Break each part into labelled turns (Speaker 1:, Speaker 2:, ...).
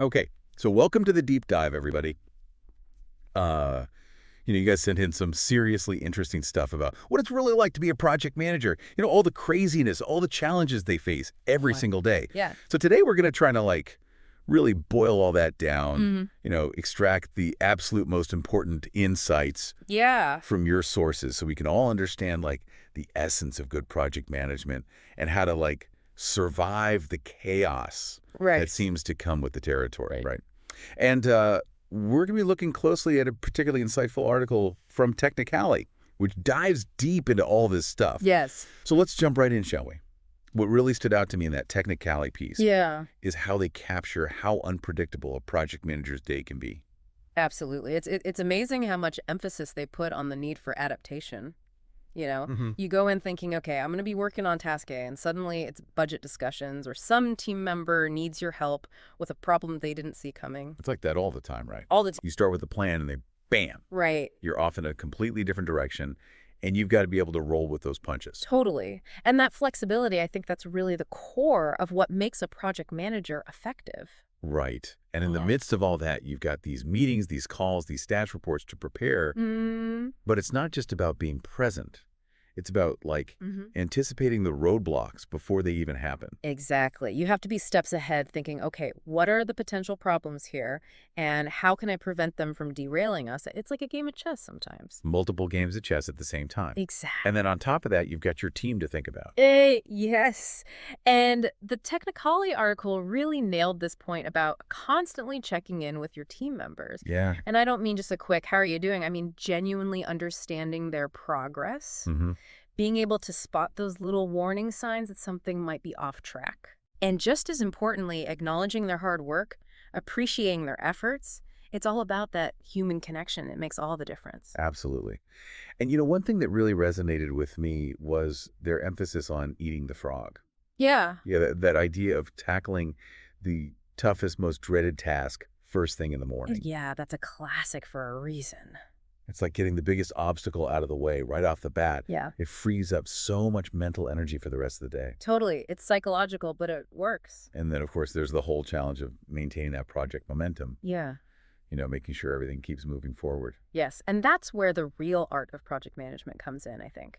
Speaker 1: Okay, so welcome to the deep dive, everybody. Uh, you guys sent in some seriously interesting stuff about what it's really like to be a project manager. All the craziness, all the challenges they face every
Speaker 2: What?
Speaker 1: single day.
Speaker 2: Yeah.
Speaker 1: So today we're going to try to really boil all that down,
Speaker 2: hmm
Speaker 1: extract the absolute most important insights
Speaker 2: Yeah.
Speaker 1: from your sources so we can all understand the essence of good project management and how to survive the chaos that
Speaker 2: Right.
Speaker 1: seems to come with the territory,
Speaker 2: Right.
Speaker 1: right? And we're going to be looking closely at a particularly insightful article from Technicali, which dives deep into all this stuff.
Speaker 2: Yes.
Speaker 1: So let's jump right in, shall we? What really stood out to me in that Technicali piece
Speaker 2: Yeah.
Speaker 1: is how they capture how unpredictable a project manager's day can be.
Speaker 2: Absolutely. It's amazing how much emphasis they put on the need for adaptation.
Speaker 1: hmm
Speaker 2: You go in thinking, okay, I'm going to be working on task A, and suddenly it's budget discussions, or some team member needs your help with a problem they didn't see coming.
Speaker 1: It's like that all the time, right?
Speaker 2: All the time.
Speaker 1: You start with a plan and bam,
Speaker 2: Right.
Speaker 1: you're off in a completely different direction, and you've got to be able to roll with those punches.
Speaker 2: Totally. And that flexibility, I think that's really the core of what makes a project manager effective.
Speaker 1: Right. And in the
Speaker 2: Yeah.
Speaker 1: midst of all that, you've got these meetings, these calls, these stats reports to prepare.
Speaker 2: Mm.
Speaker 1: But it's not just about being present. It's about
Speaker 2: hmm
Speaker 1: anticipating the roadblocks before they even happen.
Speaker 2: Exactly. You have to be steps ahead thinking, okay, what are the potential problems here and how can I prevent them from derailing us? It's like a game of chess sometimes.
Speaker 1: Multiple games of chess at the same time.
Speaker 2: Exactly.
Speaker 1: And then on top of that, you've got your team to think about.
Speaker 2: Yes. And the Technicali article really nailed this point about constantly checking in with your team members.
Speaker 1: Yeah.
Speaker 2: And I don't mean just a quick, how are you doing? I mean, genuinely understanding their progress,
Speaker 1: hmm
Speaker 2: being able to spot those little warning signs that something might be off track. And just as importantly, acknowledging their hard work, appreciating their efforts. It's all about that human connection. It makes all the difference.
Speaker 1: Absolutely. And one thing that really resonated with me was their emphasis on eating the frog.
Speaker 2: Yeah.
Speaker 1: Yeah, that idea of tackling the toughest, most dreaded task first thing in the morning.
Speaker 2: Yeah, that's a classic for a reason.
Speaker 1: It's like getting the biggest obstacle out of the way right off the bat.
Speaker 2: Yeah.
Speaker 1: It frees up so much mental energy for the rest of the day.
Speaker 2: Totally. It's psychological, but it works.
Speaker 1: And then, of course, there's the whole challenge of maintaining that project momentum,
Speaker 2: Yeah.
Speaker 1: making sure everything keeps moving forward.
Speaker 2: Yes. And that's where the real art of project management comes in, I think.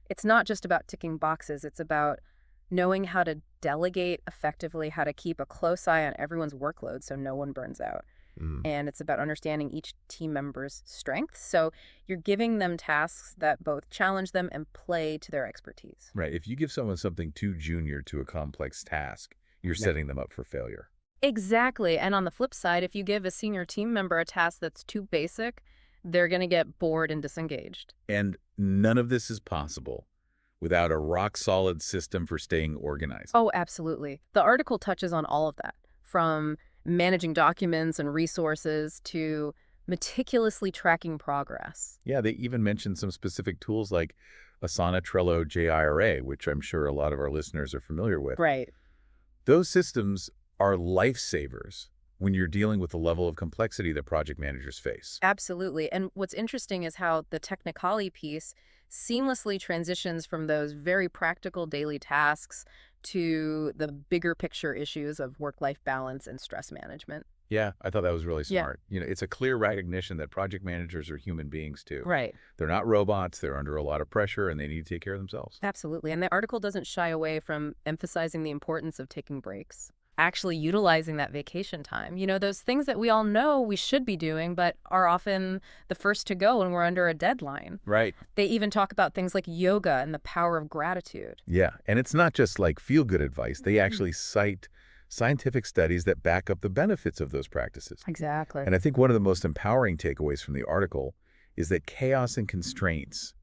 Speaker 2: It's not just about ticking boxes. It's about knowing how to delegate effectively, how to keep a close eye on everyone's workload so no one burns out.
Speaker 1: Mm.
Speaker 2: And it's about understanding each team member's strengths. So you're giving them tasks that both challenge them and play to their expertise.
Speaker 1: Right. If you give someone something too junior to a complex task, you're
Speaker 2: Yeah.
Speaker 1: setting them up for failure.
Speaker 2: Exactly. And on the flip side, if you give a senior team member a task that's too basic, they're going to get bored and disengaged.
Speaker 1: And none of this is possible without a rock-solid system for staying organized.
Speaker 2: Oh, absolutely. The article touches on all of that, from managing documents and resources to meticulously tracking progress.
Speaker 1: Yeah, they even mentioned some specific tools like Asana, Trello, JIRA, which I'm sure a lot of our listeners are familiar with.
Speaker 2: Right.
Speaker 1: Those systems are lifesavers when you're dealing with the level of complexity that project managers face.
Speaker 2: Absolutely. And what's interesting is how the Technicali piece seamlessly transitions from those very practical daily tasks to the bigger picture issues of work-life balance and stress management.
Speaker 1: Yeah, I thought that was really
Speaker 2: Yeah.
Speaker 1: smart. It's a clear recognition that project managers are human beings too.
Speaker 2: Right.
Speaker 1: They're not robots, they're under a lot of pressure, and they need to take care of themselves.
Speaker 2: Absolutely. And the article doesn't shy away from emphasizing the importance of taking breaks, actually utilizing that vacation time. Those things that we all know we should be doing, but are often the first to go when we're under a deadline.
Speaker 1: Right.
Speaker 2: They even talk about things like yoga and the power of gratitude.
Speaker 1: Yeah, and it's not just feel-good advice. They actually cite scientific studies that back up the benefits of those practices.
Speaker 2: Exactly.
Speaker 1: And I think one of the most empowering takeaways from the article is that chaos and constraints,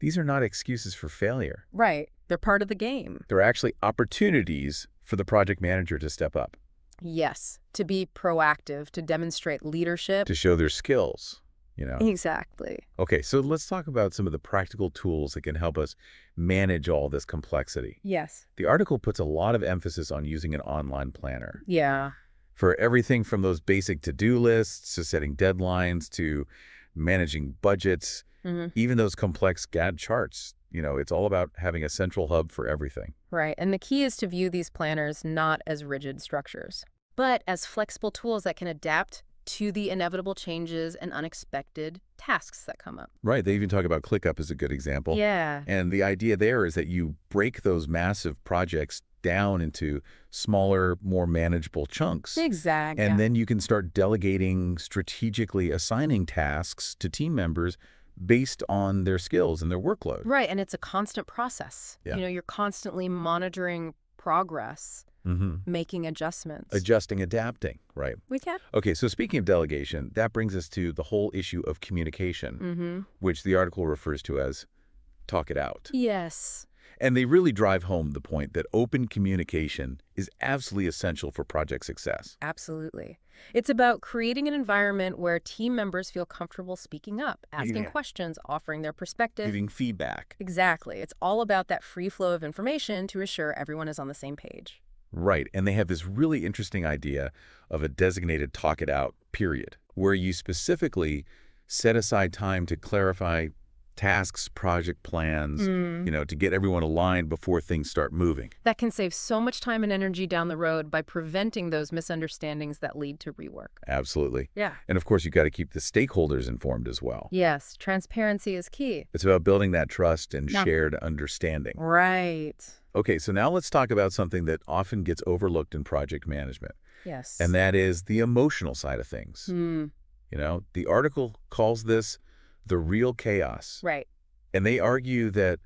Speaker 1: these are not excuses for failure.
Speaker 2: Right. They're part of the game.
Speaker 1: They're actually opportunities for the project manager to step up,
Speaker 2: Yes. To be proactive, to demonstrate leadership.
Speaker 1: to show their skills.
Speaker 2: Exactly.
Speaker 1: Okay, so let's talk about some of the practical tools that can help us manage all this complexity.
Speaker 2: Yes.
Speaker 1: The article puts a lot of emphasis on using an online planner
Speaker 2: Yeah.
Speaker 1: for everything from those basic to-do lists to setting deadlines to managing budgets,
Speaker 2: hmm
Speaker 1: even those complex Gantt charts. It's all about having a central hub for everything.
Speaker 2: Right. And the key is to view these planners not as rigid structures. but as flexible tools that can adapt to the inevitable changes and unexpected tasks that come up.
Speaker 1: Right. They even talk about ClickUp as a good example.
Speaker 2: Yeah,
Speaker 1: And the idea there is that you break those massive projects down into smaller, more manageable chunks.
Speaker 2: exactly.
Speaker 1: And then you can start delegating, strategically assigning tasks to team members based on their skills and their workload.
Speaker 2: Right, and it's a constant process.
Speaker 1: Yeah.
Speaker 2: You're constantly monitoring progress, making adjustments.
Speaker 1: Adjusting, adapting, right?
Speaker 2: We can.
Speaker 1: Okay, so speaking of delegation, that brings us to the whole issue of communication, which the article refers to as talk it out.
Speaker 2: Yes.
Speaker 1: And they really drive home the point that open communication is absolutely essential for project success.
Speaker 2: Absolutely. It's about creating an environment where team members feel comfortable speaking up, asking questions, offering their perspective.
Speaker 1: Giving feedback.
Speaker 2: Exactly. It's all about that free flow of information to assure everyone is on the same page.
Speaker 1: Right, and they have this really interesting idea of a designated talk it out period, where you specifically set aside time to clarify tasks, project plans, to get everyone aligned before things start moving.
Speaker 2: That can save so much time and energy down the road by preventing those misunderstandings that lead to rework.
Speaker 1: Absolutely.
Speaker 2: Yeah.
Speaker 1: And of course, you've got to keep the stakeholders informed as well.
Speaker 2: Yes, transparency is key.
Speaker 1: It's about building that trust and shared understanding.
Speaker 2: Right.
Speaker 1: Okay, so now let's talk about something that often gets overlooked in project management,
Speaker 2: Yes.
Speaker 1: and that is the emotional side of things. The article calls this the real chaos.
Speaker 2: Right.
Speaker 1: And they argue that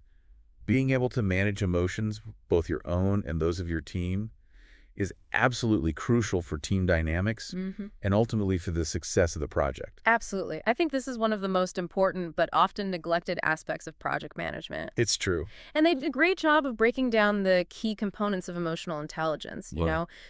Speaker 1: being able to manage emotions, both your own and those of your team, is absolutely crucial for team dynamics and ultimately for the success of the project.
Speaker 2: Absolutely. I think this is one of the most important but often neglected aspects of project management.
Speaker 1: It's true.
Speaker 2: And they did a great job of breaking down the key components of emotional intelligence,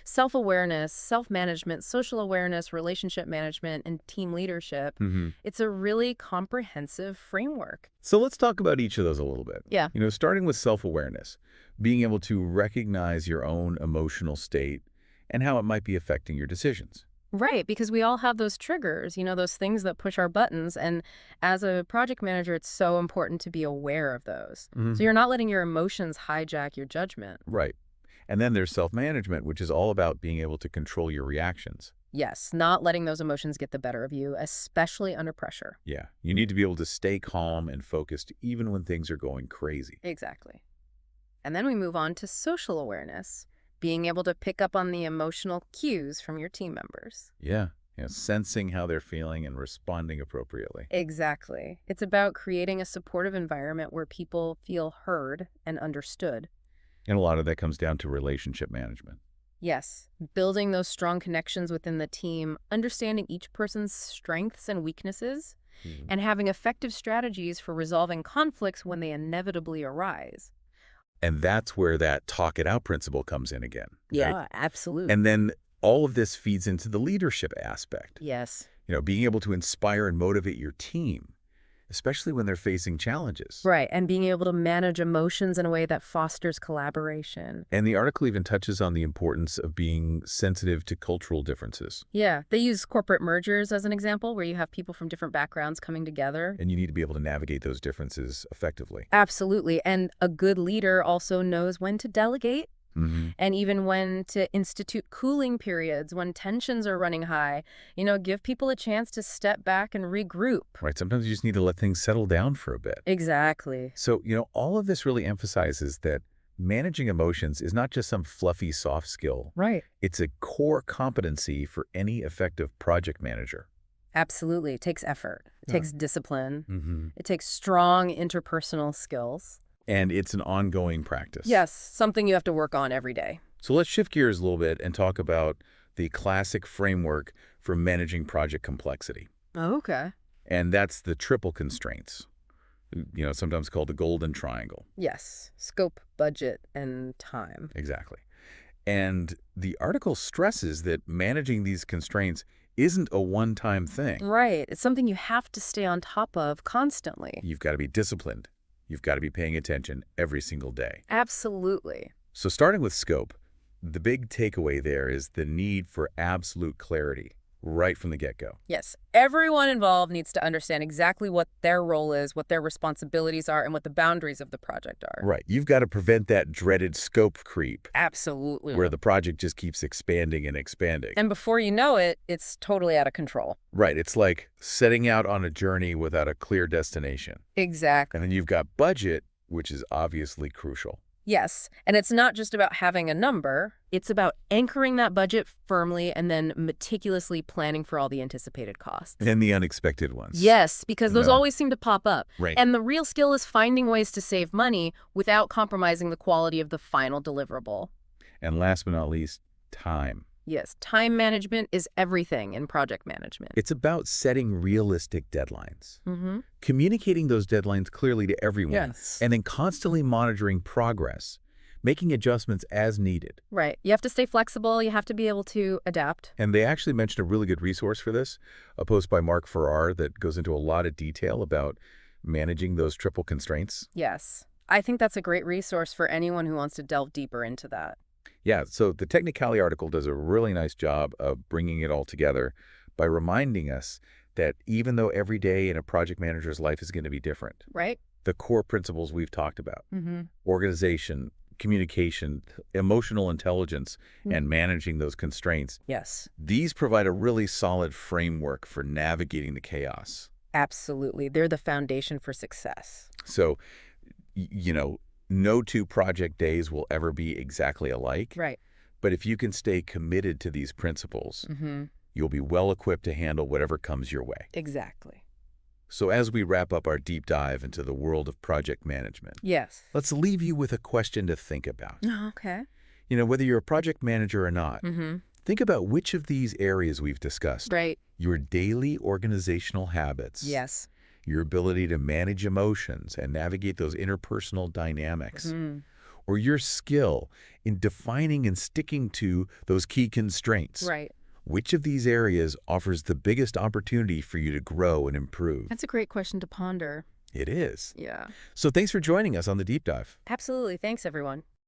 Speaker 2: self-awareness, self-management, social awareness, relationship management, and team leadership. It's a really comprehensive framework.
Speaker 1: So let's talk about each of those a little bit.
Speaker 2: Yeah.
Speaker 1: Starting with self-awareness, being able to recognize your own emotional state and how it might be affecting your decisions.
Speaker 2: Right, because we all have those triggers, those things that push our buttons. And as a project manager, it's so important to be aware of those. So you're not letting your emotions hijack your judgment.
Speaker 1: Right. And then there's self-management, which is all about being able to control your reactions.
Speaker 2: Yes, not letting those emotions get the better of you, especially under pressure.
Speaker 1: Yeah. You need to be able to stay calm and focused even when things are going crazy.
Speaker 2: Exactly. And then we move on to social awareness, being able to pick up on the emotional cues from your team members.
Speaker 1: Yeah. Sensing how they're feeling and responding appropriately.
Speaker 2: Exactly. It's about creating a supportive environment where people feel heard and understood.
Speaker 1: And a lot of that comes down to relationship management.
Speaker 2: Yes, building those strong connections within the team, understanding each person's strengths and weaknesses, and having effective strategies for resolving conflicts when they inevitably arise.
Speaker 1: And that's where that talk it out principle comes in again.
Speaker 2: Yeah,
Speaker 1: right?
Speaker 2: absolutely.
Speaker 1: And then all of this feeds into the leadership aspect.
Speaker 2: Yes.
Speaker 1: Being able to inspire and motivate your team, especially when they're facing challenges.
Speaker 2: Right, and being able to manage emotions in a way that fosters collaboration.
Speaker 1: And the article even touches on the importance of being sensitive to cultural differences.
Speaker 2: Yeah, they use corporate mergers as an example, where you have people from different backgrounds coming together.
Speaker 1: And you need to be able to navigate those differences effectively.
Speaker 2: Absolutely, and a good leader also knows when to delegate, and even when to institute cooling periods when tensions are running high. Give people a chance to step back and regroup.
Speaker 1: Right. Sometimes you just need to let things settle down for a bit.
Speaker 2: Exactly.
Speaker 1: So, all of this really emphasizes that managing emotions is not just some fluffy soft skill.
Speaker 2: Right.
Speaker 1: It's a core competency for any effective project manager.
Speaker 2: Absolutely. It takes effort. It takes discipline. It takes strong interpersonal skills.
Speaker 1: And it's an ongoing practice.
Speaker 2: Yes, something you have to work on every day.
Speaker 1: So let's shift gears a little bit and talk about the classic framework for managing project complexity.
Speaker 2: Okay.
Speaker 1: And that's the triple constraints, sometimes called the golden triangle.
Speaker 2: Yes, scope, budget, and time.
Speaker 1: Exactly. And the article stresses that managing these constraints isn't a one-time thing.
Speaker 2: Right. It's something you have to stay on top of constantly.
Speaker 1: You've got to be disciplined. You've got to be paying attention every single day.
Speaker 2: Absolutely.
Speaker 1: So starting with scope, the big takeaway there is the need for absolute clarity. right from the get-go.
Speaker 2: Yes. Everyone involved needs to understand exactly what their role is, what their responsibilities are, and what the boundaries of the project are.
Speaker 1: Right. You've got to prevent that dreaded scope creep
Speaker 2: Absolutely.
Speaker 1: where the project just keeps expanding and expanding.
Speaker 2: And before you know it, it's totally out of control.
Speaker 1: Right. It's like setting out on a journey without a clear destination.
Speaker 2: Exactly.
Speaker 1: And then you've got budget, which is obviously crucial.
Speaker 2: Yes. And it's not just about having a number. It's about anchoring that budget firmly and then meticulously planning for all the anticipated costs.
Speaker 1: And the unexpected ones.
Speaker 2: Yes, because those
Speaker 1: No.
Speaker 2: always seem to pop up.
Speaker 1: Right.
Speaker 2: And the real skill is finding ways to save money without compromising the quality of the final deliverable.
Speaker 1: And last but not least, time.
Speaker 2: Yes, time management is everything in project management.
Speaker 1: It's about setting realistic deadlines,
Speaker 2: Mm-hmm.
Speaker 1: communicating those deadlines clearly to everyone,
Speaker 2: Yes.
Speaker 1: and then constantly monitoring progress, making adjustments as needed.
Speaker 2: Right. You have to stay flexible. You have to be able to adapt.
Speaker 1: And they actually mentioned a really good resource for this, a post by Mark Farrar that goes into a lot of detail about managing those triple constraints.
Speaker 2: Yes. I think that's a great resource for anyone who wants to delve deeper into that.
Speaker 1: Yeah, so the Technicali article does a really nice job of bringing it all together by reminding us that even though every day in a project manager's life is going to be different,
Speaker 2: Right?
Speaker 1: the core principles we've talked about,
Speaker 2: Mm-hmm.
Speaker 1: organization, communication, emotional intelligence, and managing those constraints,
Speaker 2: Yes.
Speaker 1: these provide a really solid framework for navigating the chaos.
Speaker 2: Absolutely. They're the foundation for success.
Speaker 1: So, no two project days will ever be exactly alike.
Speaker 2: Right.
Speaker 1: But if you can stay committed to these principles,
Speaker 2: Mm-hmm.
Speaker 1: you'll be well equipped to handle whatever comes your way.
Speaker 2: Exactly.
Speaker 1: So as we wrap up our deep dive into the world of project management,
Speaker 2: Yes.
Speaker 1: let's leave you with a question to think about.
Speaker 2: Okay.
Speaker 1: Whether you're a project manager or not,
Speaker 2: Mm-hmm.
Speaker 1: think about which of these areas we've discussed.
Speaker 2: Right.
Speaker 1: Your daily organizational habits.
Speaker 2: Yes.
Speaker 1: Your ability to manage emotions and navigate those interpersonal dynamics.
Speaker 2: Mm.
Speaker 1: Or your skill in defining and sticking to those key constraints.
Speaker 2: Right.
Speaker 1: Which of these areas offers the biggest opportunity for you to grow and improve?
Speaker 2: That's a great question to ponder.
Speaker 1: It is.
Speaker 2: Yeah.
Speaker 1: So thanks for joining us on the Deep Dive.
Speaker 2: Absolutely. Thanks, everyone.